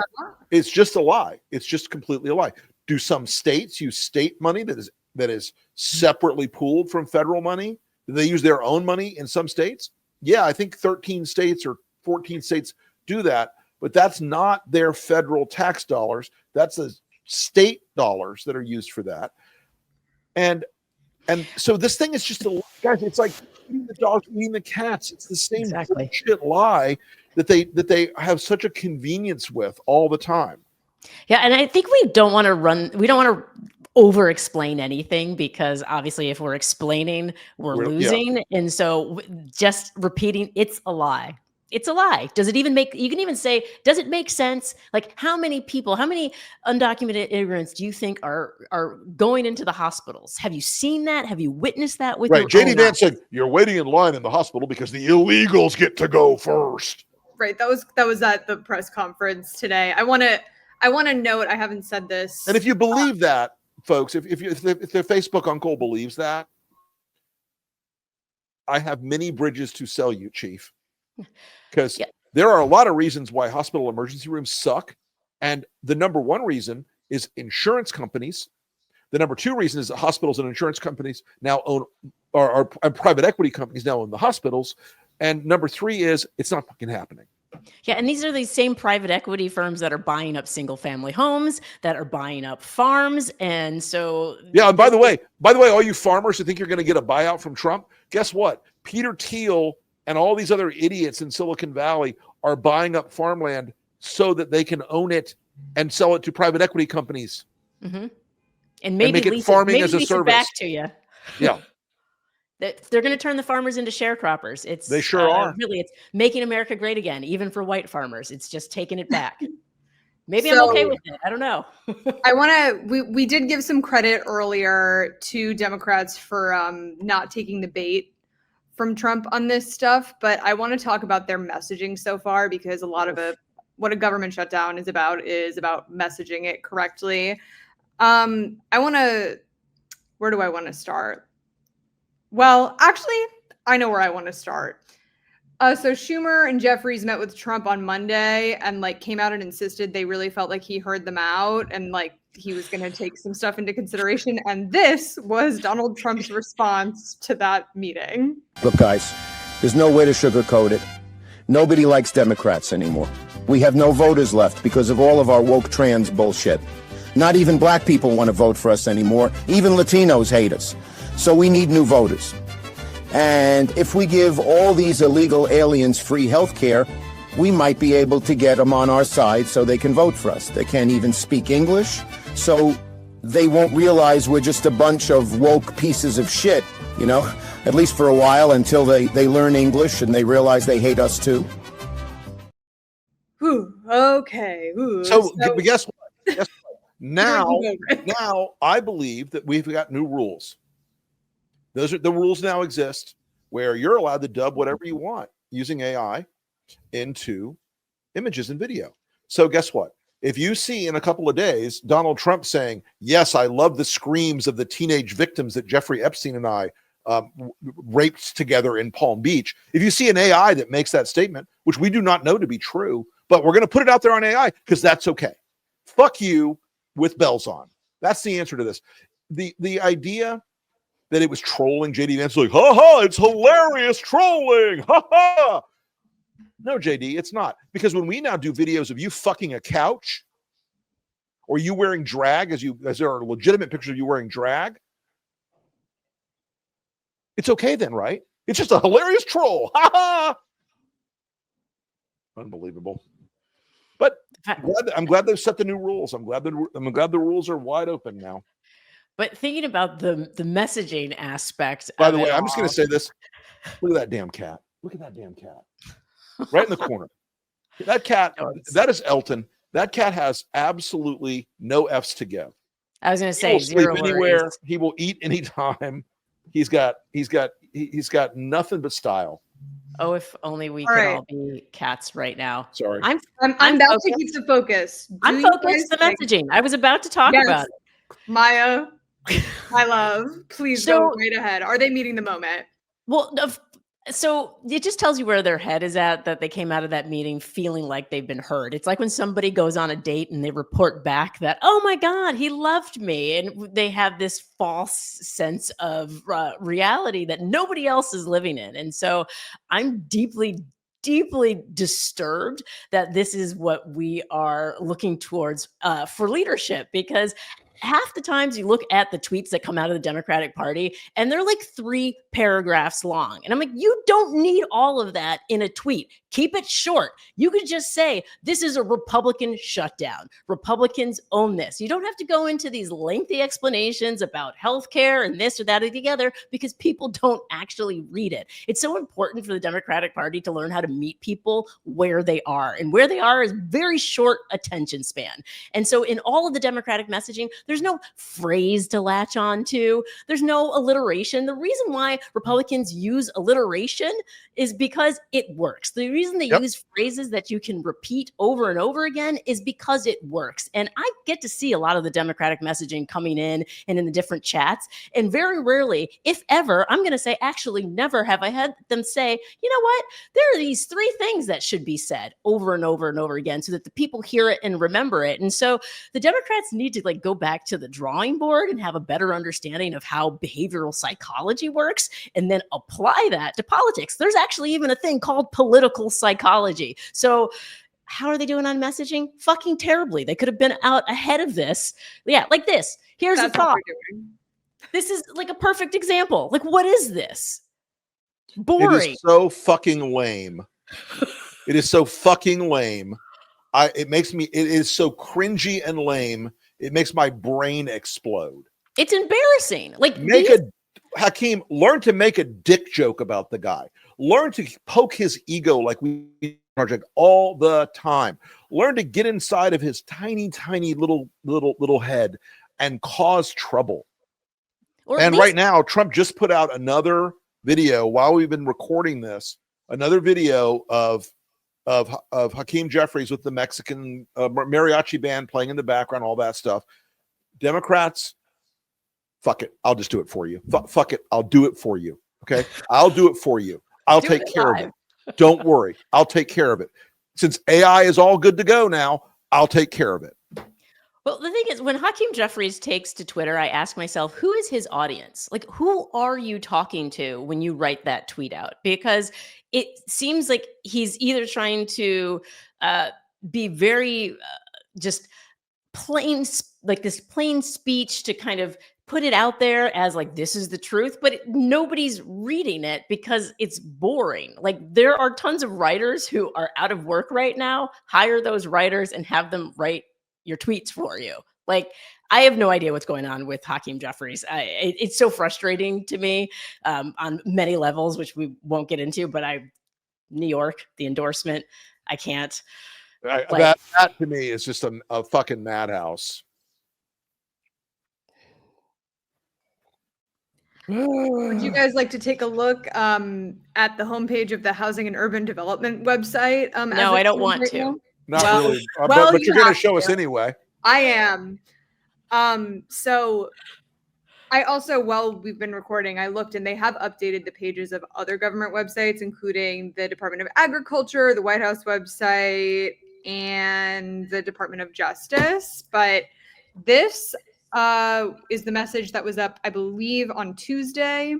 it's just a lie. It's just completely a lie. Do some states use state money that is separately pooled from federal money? Do they use their own money in some states? Yeah, I think 13 states or 14 states do that, but that's not their federal tax dollars. That's the state dollars that are used for that. And so this thing is just guys, it's like eating the dogs, eating the cats. It's the same bullshit lie that they have such a convenience with all the time. Yeah, and I think we don't want to over explain anything, because obviously if we're explaining, we're losing. Yeah. And so just repeating, it's a lie. It's a lie. Does it even make, you can even say, does it make sense? Like how many undocumented immigrants do you think are going into the hospitals? Have you seen that? Have you witnessed that with your JD Vance said, you're waiting in line in the hospital because the illegals get to go first. Right. That was at the press conference today. I want to note, I haven't said this. And if you believe that, folks, if the Facebook uncle believes that, I have many bridges to sell you, Chief. Because there are a lot of reasons why hospital emergency rooms suck. And the number one reason is insurance companies. The number two reason is that hospitals and insurance companies now own, or private equity companies now own the hospitals. And number three is it's not fucking happening. Yeah, and these are these same private equity firms that are buying up single family homes, that are buying up farms. And so and by the way, all you farmers who think you're going to get a buyout from Trump, guess what? Peter Thiel and all these other idiots in Silicon Valley are buying up farmland so that they can own it and sell it to private equity companies. Mm-hmm. And maybe make it farming as a service. Back to you. Yeah. They're going to turn the farmers into sharecroppers. They sure are. Really, it's making America great again, even for white farmers. It's just taking it back. Maybe I'm okay with it. I don't know. We did give some credit earlier to Democrats for not taking the bait from Trump on this stuff, but I want to talk about their messaging so far, because a lot of what a government shutdown is about messaging it correctly. Where do I want to start? Well, actually, I know where I want to start. So Schumer and Jeffries met with Trump on Monday and came out and insisted they really felt like he heard them out and he was going to take some stuff into consideration. And this was Donald Trump's response to that meeting. Look, guys, there's no way to sugarcoat it. Nobody likes Democrats anymore. We have no voters left because of all of our woke trans bullshit. Not even black people want to vote for us anymore. Even Latinos hate us. So we need new voters. And if we give all these illegal aliens free health care, we might be able to get them on our side so they can vote for us. They can't even speak English, so they won't realize we're just a bunch of woke pieces of shit, you know, at least for a while until they learn English and they realize they hate us too. Ooh, okay. Ooh, So guess what? Guess what? Now I believe that we've got new rules. Those are the rules now exist where you're allowed to dub whatever you want using AI into images and video. So guess what? If you see in a couple of days Donald Trump saying, yes, I love the screams of the teenage victims that Jeffrey Epstein and I raped together in Palm Beach. If you see an AI that makes that statement, which we do not know to be true, but we're going to put it out there on AI because that's okay. Fuck you with bells on. That's the answer to this. The idea that it was trolling, JD Vance was like, ha ha, it's hilarious trolling, ha ha. No, JD, it's not. Because when we now do videos of you fucking a couch or you wearing drag, as there are legitimate pictures of you wearing drag, it's okay then, right? It's just a hilarious troll. Ha ha. Unbelievable. But I'm glad they've set the new rules. I'm glad the rules are wide open now. But thinking about the messaging aspect. By the way, I'm just going to say this. Look at that damn cat. Look at that damn cat. Right in the corner. That cat, that is Elton. That cat has absolutely no F's to give. I was going to say, he will sleep anywhere. Worries. He will eat anytime. He's got nothing but style. Oh, if only we could all be cats right now. Sorry. I'm about to keep the focus. I'm focused the messaging. I was about to talk about it. Maya, my love, please go right ahead. Are they meeting the moment? Well, so it just tells you where their head is at, that they came out of that meeting feeling like they've been heard. It's like when somebody goes on a date and they report back that, oh my God, he loved me. And they have this false sense of reality that nobody else is living in. And so I'm deeply disturbed that this is what we are looking towards for leadership, because half the times you look at the tweets that come out of the Democratic Party and they're like 3 paragraphs long. And I'm like, you don't need all of that in a tweet. Keep it short. You could just say, this is a Republican shutdown. Republicans own this. You don't have to go into these lengthy explanations about healthcare and this or that or the other, because people don't actually read it. It's so important for the Democratic Party to learn how to meet people where they are. And where they are is very short attention span. And so in all of the Democratic messaging, there's no phrase to latch on to. There's no alliteration. The reason why Republicans use alliteration is because it works. The reason they use phrases that you can repeat over and over again is because it works. And I get to see a lot of the Democratic messaging coming in and in the different chats. And very rarely, if ever, I'm going to say actually never have I had them say, you know what? There are these 3 things that should be said over and over and over again so that the people hear it and remember it. And so the Democrats need to go back to the drawing board and have a better understanding of how behavioral psychology works and then apply that to politics. There's actually even a thing called political psychology. So how are they doing on messaging? Fucking terribly. They could have been out ahead of this. Yeah, like this. Here's a thought. This is like a perfect example. Like, what is this? Boring. It is so fucking lame. It is so fucking lame. It is so cringy and lame. It makes my brain explode. It's embarrassing. Like, Hakeem, learn to make a dick joke about the guy. Learn to poke his ego like we project all the time. Learn to get inside of his tiny little head and cause trouble. And right now, Trump just put out another video while we've been recording this. Another video of Hakeem Jeffries with the Mexican mariachi band playing in the background, all that stuff. Democrats, fuck it. I'll just do it for you. Fuck it. I'll do it for you. Okay. I'll do it for you. I'll take care of it. Don't worry. I'll take care of it. Since AI is all good to go now, I'll take care of it. Well, the thing is, when Hakeem Jeffries takes to Twitter, I ask myself, who is his audience? Like, who are you talking to when you write that tweet out? Because it seems like he's either trying to be very just like this plain speech to kind of put it out there as like, this is the truth, but nobody's reading it because it's boring. Like, there are tons of writers who are out of work right now. Hire those writers and have them write your tweets for you. Like, I have no idea what's going on with Hakeem Jeffries. It's so frustrating to me on many levels, which we won't get into, but New York, the endorsement, I can't. That to me is just a fucking madhouse. Would you guys like to take a look at the homepage of the Housing and Urban Development website? No, I don't want to. Not Well- really, well, but you you're going to have show us to. anyway. I am. So I also, while we've been recording, I looked and they have updated the pages of other government websites, including the Department of Agriculture, the White House website, and the Department of Justice. But this is the message that was up, I believe, on Tuesday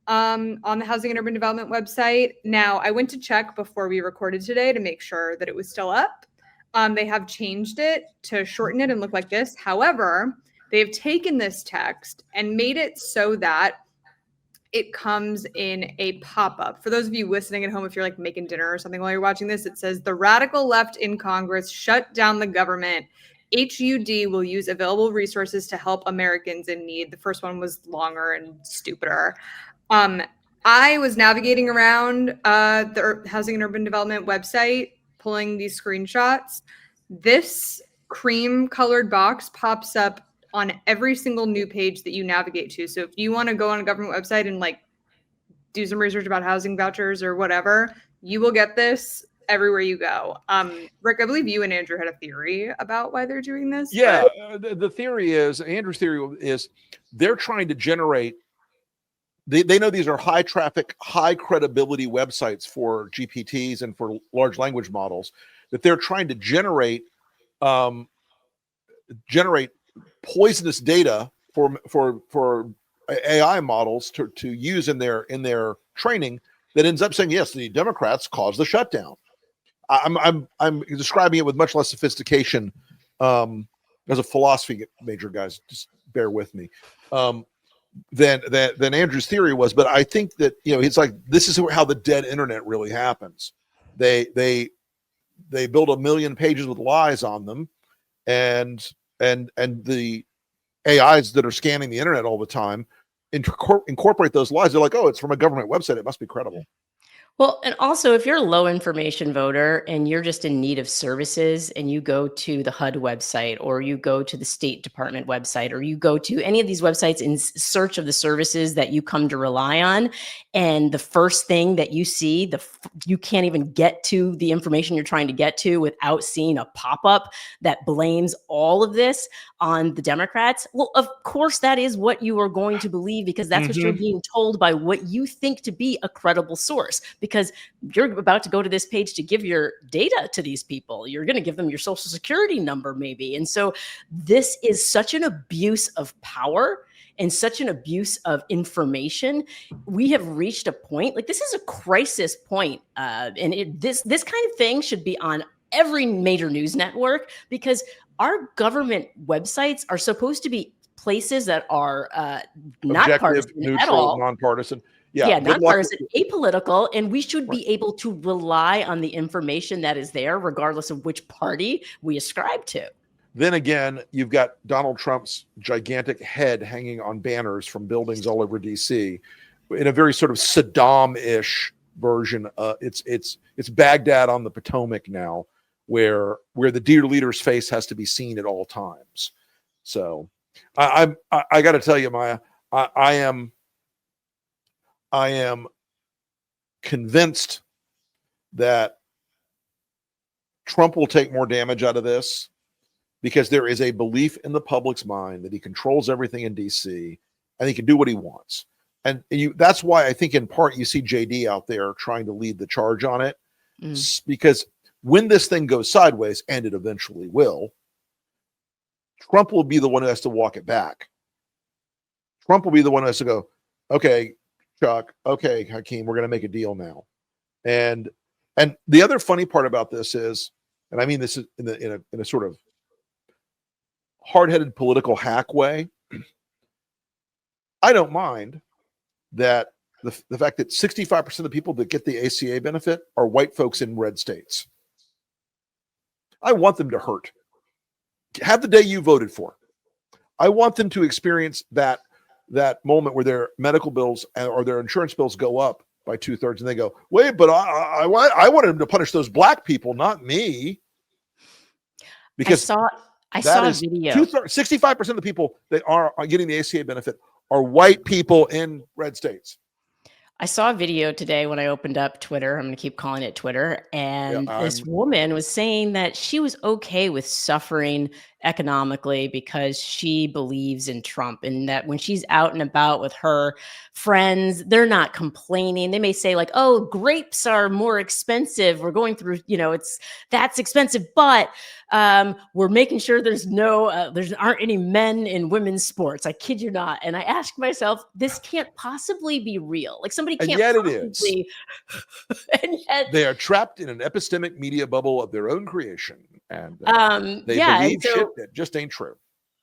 on the Housing and Urban Development website. Now, I went to check before we recorded today to make sure that it was still up. They have changed it to shorten it and look like this. However, they've taken this text and made it so that it comes in a pop-up. For those of you listening at home, if you're like making dinner or something while you're watching this, it says the radical left in Congress shut down the government. HUD will use available resources to help Americans in need. The first one was longer and stupider. I was navigating around the Housing and Urban Development website, pulling these screenshots. This cream colored box pops up on every single new page that you navigate to. So if you want to go on a government website and like do some research about housing vouchers or whatever, you will get this everywhere you go. Rick, I believe you and Andrew had a theory about why they're doing this. Yeah, the theory is, Andrew's theory is, they're trying to generate. They know these are high traffic, high credibility websites for GPTs and for large language models, that they're trying to generate poisonous data for AI models to use in their training that ends up saying, yes, the Democrats caused the shutdown. I'm describing it with much less sophistication as a philosophy major, guys. Just bear with me. Than Andrew's theory was, but I think that it's like this is how the dead internet really happens. They build 1 million pages with lies on them, and the AIs that are scanning the internet all the time incorporate those lies. They're like, oh, it's from a government website, it must be credible. Well, and also if you're a low information voter and you're just in need of services and you go to the HUD website or you go to the State Department website or you go to any of these websites in search of the services that you come to rely on, and the first thing that you see, you can't even get to the information you're trying to get to without seeing a pop-up that blames all of this on the Democrats. Well, of course, that is what you are going to believe because that's what you're being told by what you think to be a credible source. Because you're about to go to this page to give your data to these people. You're going to give them your social security number, maybe. And so this is such an abuse of power and such an abuse of information. We have reached a point, like this is a crisis point. And this kind of thing should be on every major news network because our government websites are supposed to be places that are not Objective, partisan neutral, at all. nonpartisan. Yeah, nonpartisan, apolitical, and we should be able to rely on the information that is there, regardless of which party we ascribe to. Then again, you've got Donald Trump's gigantic head hanging on banners from buildings all over DC, in a very sort of Saddam-ish version. It's Baghdad on the Potomac now, where the dear leader's face has to be seen at all times. So, I got to tell you, Maya, I am convinced that Trump will take more damage out of this because there is a belief in the public's mind that he controls everything in DC and he can do what he wants. And that's why I think in part you see JD out there trying to lead the charge on it, because when this thing goes sideways, and it eventually will, Trump will be the one who has to walk it back. Trump will be the one who has to go, okay, Chuck, okay, Hakeem, we're going to make a deal now. And the other funny part about this is, and I mean this is in a sort of hard-headed political hack way, I don't mind that the fact that 65% of the people that get the ACA benefit are white folks in red states. I want them to hurt. Have the day you voted for. I want them to experience that moment where their medical bills or their insurance bills go up by 2/3, and they go, wait, but I wanted them to punish those black people, not me. Because I saw a video. 65% of the people that are getting the ACA benefit are white people in red states. I saw a video today when I opened up Twitter. I'm going to keep calling it Twitter. And this woman was saying that she was okay with suffering economically because she believes in Trump, and that when she's out and about with her friends, they're not complaining. They may say like, oh, grapes are more expensive. We're going through, that's expensive, but we're making sure there aren't any men in women's sports. I kid you not. And I ask myself, this can't possibly be real. Like somebody can't. And yet possibly, it is. And yet they are trapped in an epistemic media bubble of their own creation, and they believe shit that just ain't true.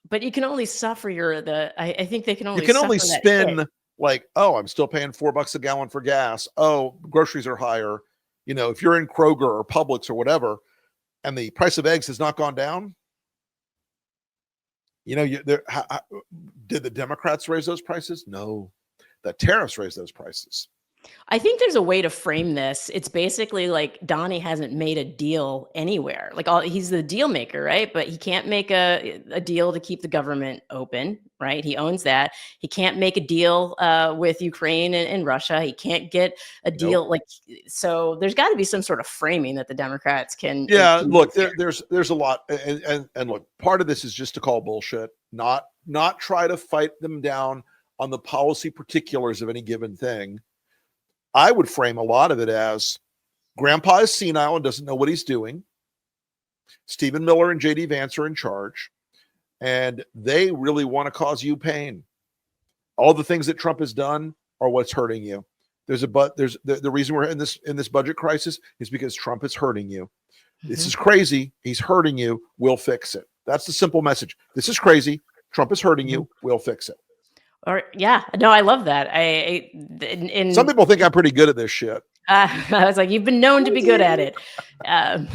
But you can only suffer I think they can only. You can only spin like, oh, I'm still paying $4 a gallon for gas. Oh, groceries are higher. If you're in Kroger or Publix or whatever, and the price of eggs has not gone down, did the Democrats raise those prices? No, the tariffs raised those prices. I think there's a way to frame this. It's basically like Donnie hasn't made a deal anywhere. Like he's the deal maker, right? But he can't make a deal to keep the government open, right? He owns that. He can't make a deal with Ukraine and Russia. He can't get a deal. Nope. So there's got to be some sort of framing that the Democrats can. Yeah, look, there's a lot, and look, part of this is just to call bullshit, not try to fight them down on the policy particulars of any given thing. I would frame a lot of it as Grandpa is senile and doesn't know what he's doing. Stephen Miller and J.D. Vance are in charge, and they really want to cause you pain. All the things that Trump has done are what's hurting you. The reason we're in this budget crisis is because Trump is hurting you. Mm-hmm. This is crazy. He's hurting you. We'll fix it. That's the simple message. This is crazy. Trump is hurting you. We'll fix it. I love that. Some people think I'm pretty good at this shit. I was like, you've been known to be good at it. But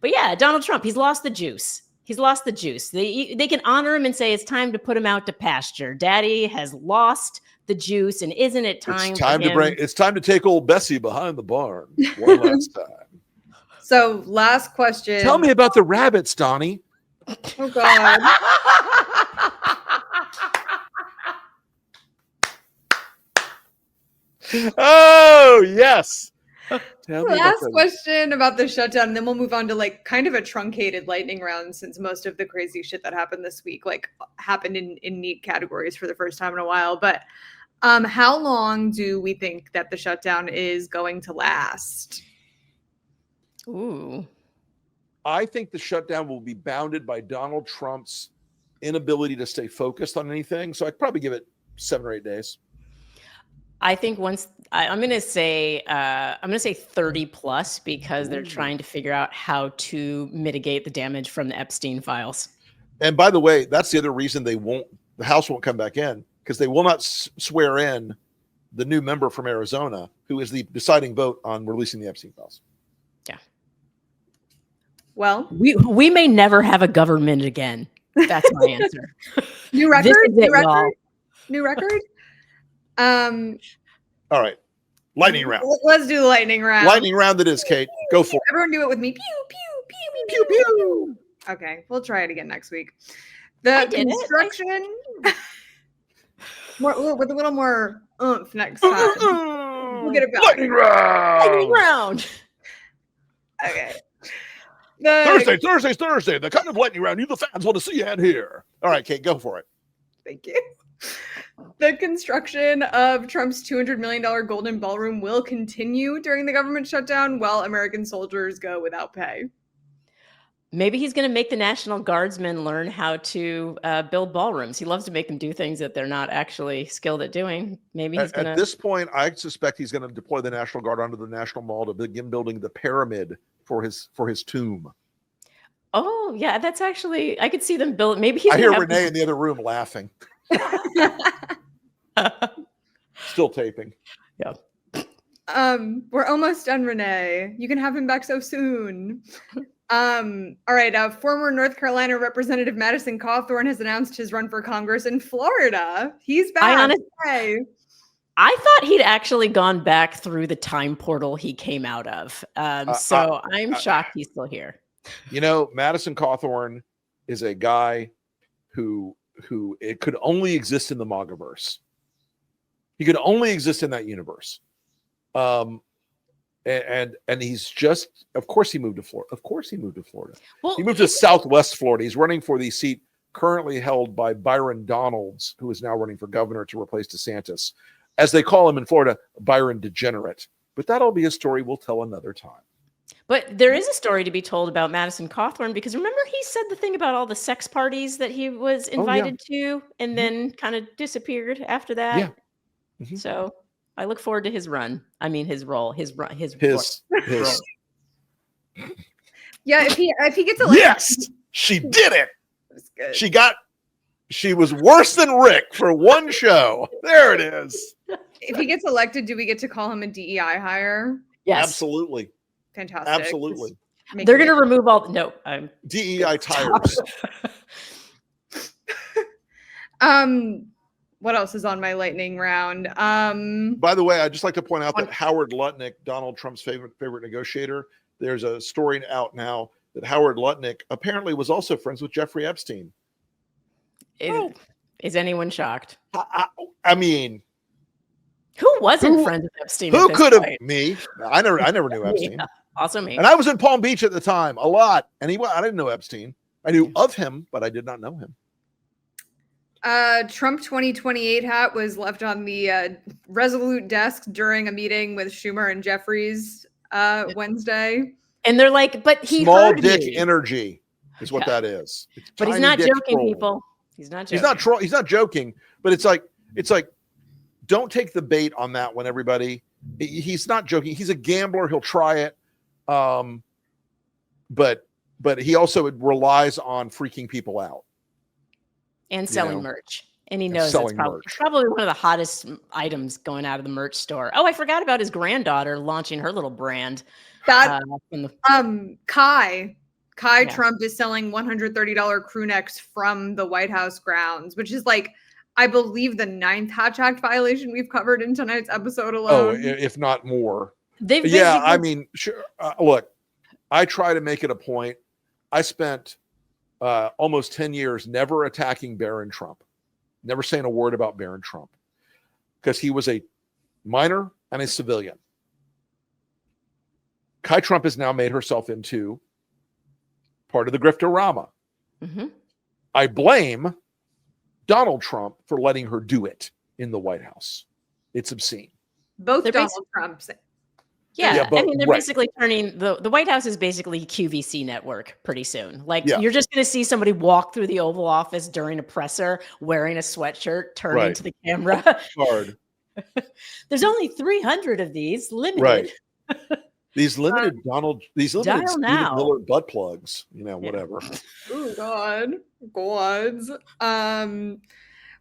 yeah, Donald Trump, he's lost the juice. They can honor him and say it's time to put him out to pasture. Daddy has lost the juice, and isn't it time? It's time to take old Bessie behind the barn one last time. So, last question. Tell me about the rabbits, Donnie. Oh God. Oh, yes. Last question about the shutdown, and then we'll move on to kind of a truncated lightning round, since most of the crazy shit that happened this week happened in neat categories for the first time in a while. But how long do we think that the shutdown is going to last? Ooh. I think the shutdown will be bounded by Donald Trump's inability to stay focused on anything. So I'd probably give it 7 or 8 days. I think I'm going to say 30 plus, because they're trying to figure out how to mitigate the damage from the Epstein files. And by the way, that's the other reason the House won't come back in, because they will not swear in the new member from Arizona, who is the deciding vote on releasing the Epstein files. Yeah. Well, we may never have a government again. That's my answer. New record? Y'all. New record? All right. Lightning round. Let's do the lightning round. Lightning round it is, Kate. Go for it. Everyone do it with me. Pew, pew, pew, pew, Pew, pew. Okay, we'll try it again next week. The construction with a little more oomph next time. We'll get it back. Lightning round. Okay. Thursday. The kind of lightning round you, the fans, want to see and hear. All right, Kate, go for it. Thank you. The construction of Trump's $200 million Golden Ballroom will continue during the government shutdown while American soldiers go without pay. Maybe he's going to make the National Guardsmen learn how to build ballrooms. He loves to make them do things that they're not actually skilled at doing. Maybe he's going to. At this point, I suspect he's going to deploy the National Guard onto the National Mall to begin building the pyramid for his tomb. Oh yeah, that's actually. I could see them build. Maybe he's. I hear Renee in the other room laughing. Still taping. Yeah. We're almost done, Renee. You can have him back so soon. All right. Former North Carolina Representative Madison Cawthorn has announced his run for Congress in Florida. He's back. I thought he'd actually gone back through the time portal he came out of. So I'm shocked he's still here. You know, Madison Cawthorn is a guy who it could only exist in the MAGAverse. He could only exist in that universe. And he's just, of course he moved to Florida. Well, he moved to Southwest Florida. He's running for the seat currently held by Byron Donalds, who is now running for governor to replace DeSantis. As they call him in Florida, Byron Degenerate. But that'll be a story we'll tell another time. But there is a story to be told about Madison Cawthorn, because remember he said the thing about all the sex parties that he was invited to and then kind of disappeared after that. Yeah. Mm-hmm. So I look forward to his run. I mean, his role, his. Yeah, if he gets elected. Yes, she did it. That's good. She was worse than Rick for one show. There it is. If he gets elected, do we get to call him a DEI hire? Yes, absolutely. Fantastic. Absolutely. They're going to remove all. No, I'm DEI tires. What else is on my lightning round? By the way, I'd just like to point out that Howard Lutnick, Donald Trump's favorite negotiator, there's a story out now that Howard Lutnick apparently was also friends with Jeffrey Epstein. Is anyone shocked? I mean, who wasn't friends with Epstein? Who could have? Me. I never knew Epstein. Yeah, also me. And I was in Palm Beach at the time a lot. And I didn't know Epstein. I knew of him, but I did not know him. Trump 2028 hat was left on the Resolute desk during a meeting with Schumer and Jeffries Wednesday. And they're like, but he small heard dick me. Energy is what that is. But he's not joking, people. He's not joking. He's not joking, but it's like don't take the bait on that one, everybody. He's not joking. He's a gambler. He'll try it. But he also relies on freaking people out. And selling merch. And he knows that's probably one of the hottest items going out of the merch store. Oh, I forgot about his granddaughter launching her little brand. Kai Trump is selling $130 crew necks from the White House grounds, which is like, I believe, the 9th Hatch Act violation we've covered in tonight's episode alone. Oh, if not more. I mean, sure. Look, I try to make it a point. I spent almost 10 years never attacking Barron Trump, never saying a word about Barron Trump, because he was a minor and a civilian. Kai Trump has now made herself into part of the griftorama. Mm-hmm. I blame Donald Trump for letting her do it in the White House. It's obscene. Both Donald Trumps. Yeah, I mean, they're basically turning the White House is basically QVC network pretty soon. Like you're just going to see somebody walk through the Oval Office during a presser wearing a sweatshirt, turning to the camera. Hard. There's only 300 of these, limited. Right. These limited Stephen Miller butt plugs, whatever. Oh God.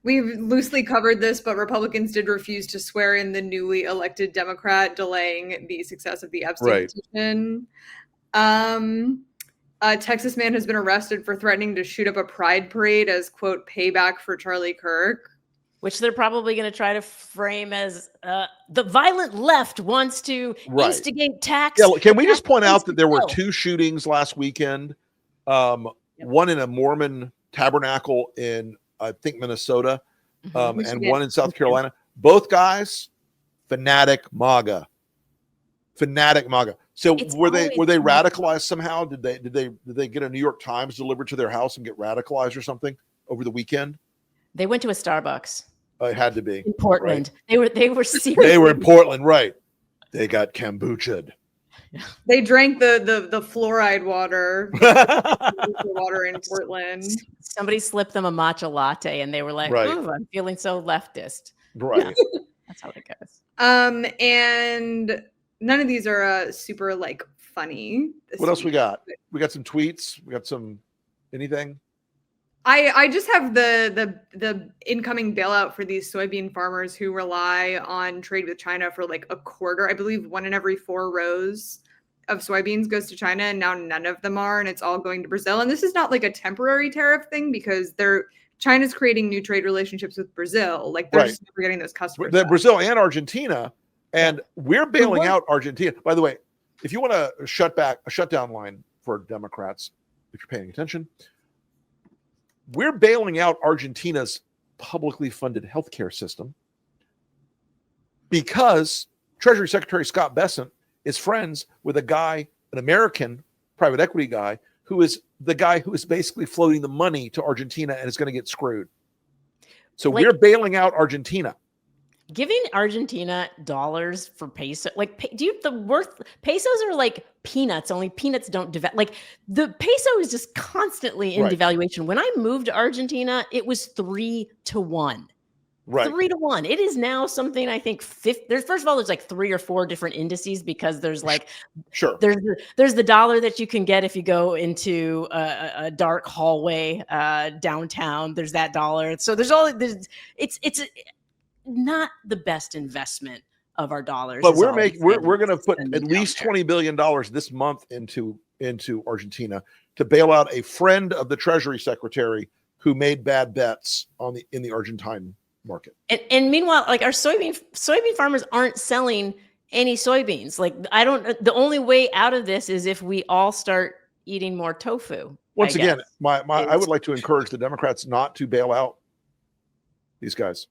We've loosely covered this, but Republicans did refuse to swear in the newly elected Democrat, delaying the success of the Epstein petition. A Texas man has been arrested for threatening to shoot up a pride parade as, quote, payback for Charlie Kirk. Which they're probably going to try to frame as the violent left wants to instigate tax. Yeah, can we just point out that there were 2 shootings last weekend? One in a Mormon tabernacle in, I think, Minnesota, and one in South Carolina. Both guys, fanatic MAGA. So were they radicalized somehow? Did they get a New York Times delivered to their house and get radicalized or something over the weekend? They went to a Starbucks. It had to be in Portland. Right. They were serious. They were in Portland, right? They got kombucha'd. They drank the fluoride water, the water in Portland. Somebody slipped them a matcha latte, and they were like, Right. "Ooh, I'm feeling so leftist." Right. Yeah, that's how it goes. And none of these are super like funny. What else we got? We got some tweets. We got some anything. I just have the incoming bailout for these soybean farmers who rely on trade with China for like a quarter. I believe 1 in every 4 rows of soybeans goes to China, and now none of them are, and it's all going to Brazil. And this is not like a temporary tariff thing because China's creating new trade relationships with Brazil. Like they're just never getting those customers. Brazil and Argentina, and we're bailing out Argentina. By the way, if you want a shutdown line for Democrats, if you're paying attention, we're bailing out Argentina's publicly funded healthcare system because Treasury Secretary Scott Bessent is friends with an American private equity guy, who is the guy who is basically floating the money to Argentina and is going to get screwed. So we're bailing out Argentina. Giving Argentina dollars for peso, like, pesos are like peanuts. Only peanuts don't devalue. Like the peso is just constantly in devaluation. When I moved to Argentina, it was 3 to 1. Right. 3 to 1. It is now something I think there's first of all, there's like 3 or 4 different indices because there's like there's the dollar that you can get if you go into a dark hallway downtown. There's that dollar. So it's not the best investment of our dollars. But we're going to put at least $20 billion this month into Argentina to bail out a friend of the Treasury Secretary who made bad bets in the Argentine market. And meanwhile, like our soybean farmers aren't selling any soybeans. Like the only way out of this is if we all start eating more tofu. Once again, I would like to encourage the Democrats not to bail out these guys.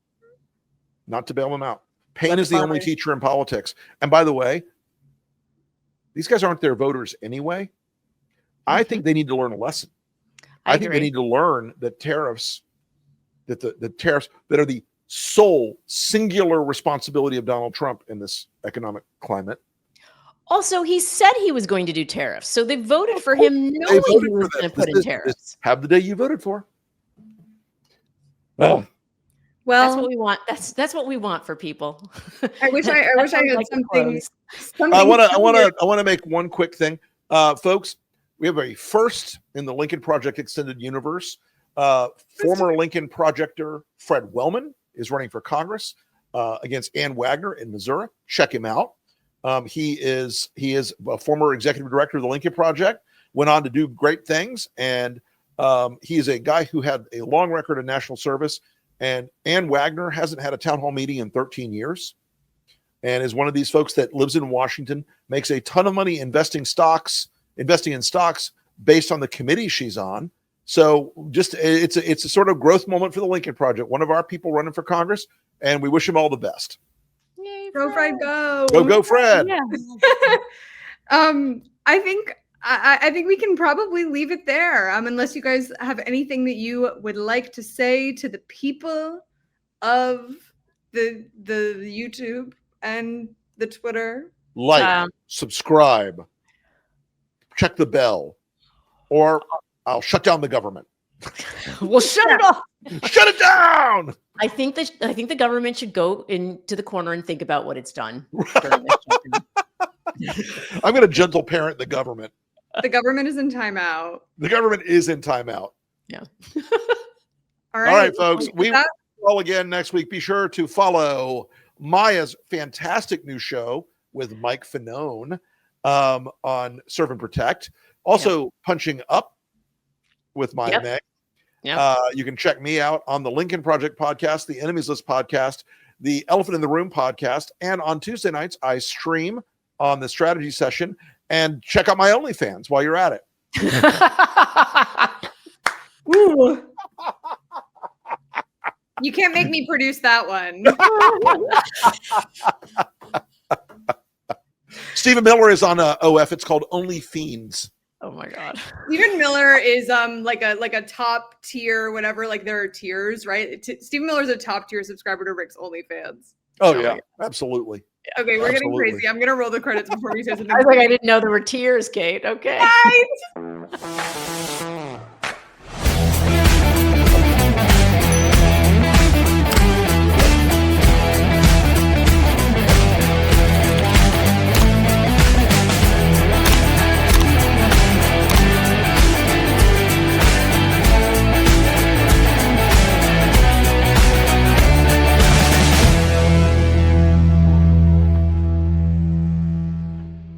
Not to bail them out. Pain is the only teacher in politics. And by the way, these guys aren't their voters anyway. I think they need to learn a lesson. I think they need to learn that tariffs, the tariffs that are the sole singular responsibility of Donald Trump in this economic climate. Also, he said he was going to do tariffs. So they voted for him knowing he was going to put in tariffs. Have the day you voted for. Well, that's what we want. That's what we want for people. I wish I had something. I want to make one quick thing, folks. We have a first in the Lincoln Project Extended Universe. Former Lincoln Projector Fred Wellman is running for Congress against Ann Wagner in Missouri. Check him out. He is a former executive director of the Lincoln Project. Went on to do great things, and he is a guy who had a long record of national service. And Ann Wagner hasn't had a town hall meeting in 13 years and is one of these folks that lives in Washington, makes a ton of money investing in stocks based on the committee she's on. So just it's a sort of growth moment for the Lincoln Project. One of our people running for Congress, and we wish him all the best. Yay, go Fred, go. Go Fred. Yeah. I think we can probably leave it there. Unless you guys have anything that you would like to say to the people of the YouTube and the Twitter. Like, subscribe, check the bell, or I'll shut down the government. Well, shut it off. Shut it down. I think the government should go into the corner and think about what it's done. I'm going to gentle parent the government. The government is in timeout. The government is in timeout. Yeah. All right, folks. We will all again next week. Be sure to follow Maya's fantastic new show with Mike Fanone on Serve and Protect. Also, Punching Up with Maya Meg. Yep. You can check me out on the Lincoln Project podcast, the Enemies List podcast, the Elephant in the Room podcast, and on Tuesday nights I stream on the strategy session. And check out my OnlyFans while you're at it. Ooh. You can't make me produce that one. Stephen Miller is on OF. It's called Only Fiends. Oh my God. Stephen Miller is like a top tier, whatever. Like there are tiers, right? Stephen Miller's a top tier subscriber to Rick's OnlyFans. Oh yeah, absolutely. Okay, we're getting Absolutely. crazy. I'm gonna roll the credits before we say something. I was like, I didn't know there were tears, Kate. Okay. Guys!